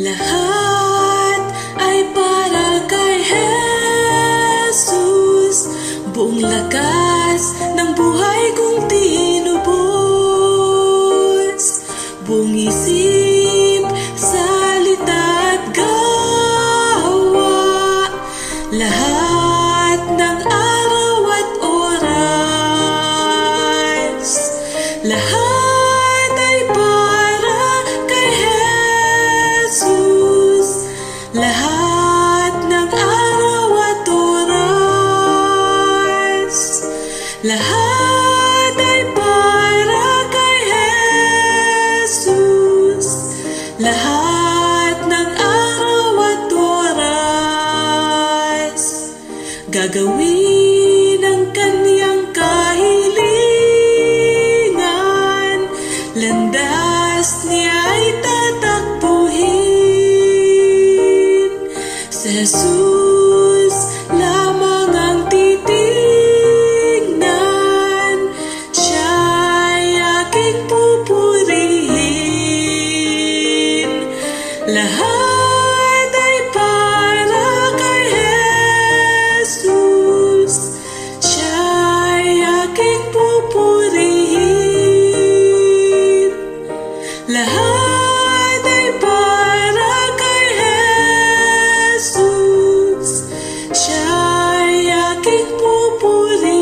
Lahat ay para kay Jesus. Buong lakas ng buhay kong tinubos. Buong isip, salita at gawa. Lahat ng araw at oras. Lahat ay para kay Jesus. Lahat ng araw at oras. Lahat ay para kay Jesus. Lahat ng araw at oras. Gagawin ang kanyang kahilingan. Landas niya ay tatakbuhin. Sa Jesus lamang ang titingnan. Siya'y aking pupurihin. Lahat ay para kay Jesus. Siya'y aking pupurihin. Lahat ay para kay Jesus. Siya'y aking pupurihin.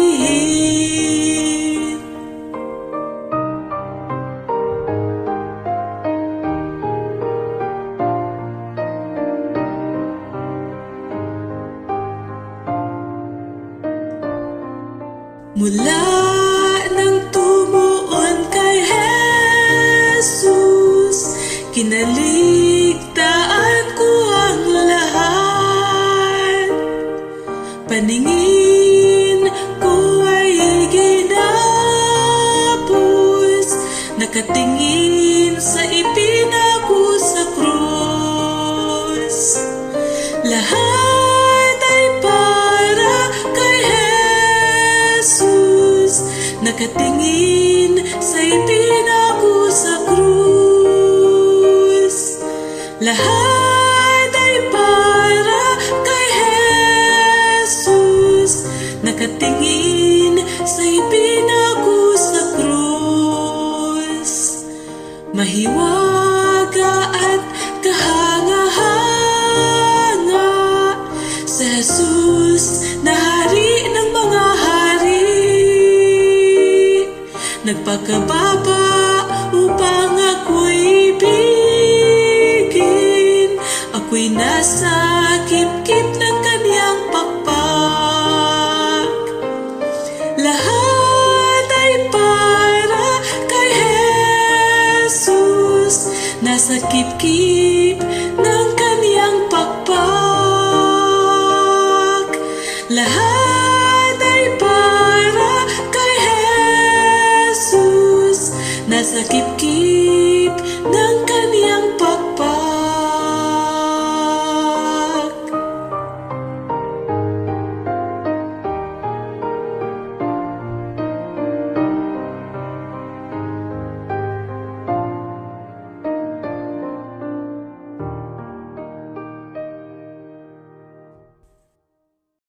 Mula nang tumuon kay Jesus, kinaligtaan ko ang lahat. Paningin ko ay ginapos, nakatingin sa ipinako sa krus. Lahat ay para kay Jesus, nakatingin sa ipinako sa krus. Lahat ay para kay Jesus, nakatingin sa ipinako sa krus. Mahiwaga at kahanga-hanga sa Jesus na hari ng mga hari. Nagpakababa upang ako'y ibigin. Ako'y nasa kip-kip ng kanyang pakpak. Lahat ay para kay Jesus. Nasa kip-kip ng kanyang pakpak. Lahat ay para kay Jesus. Nasa kip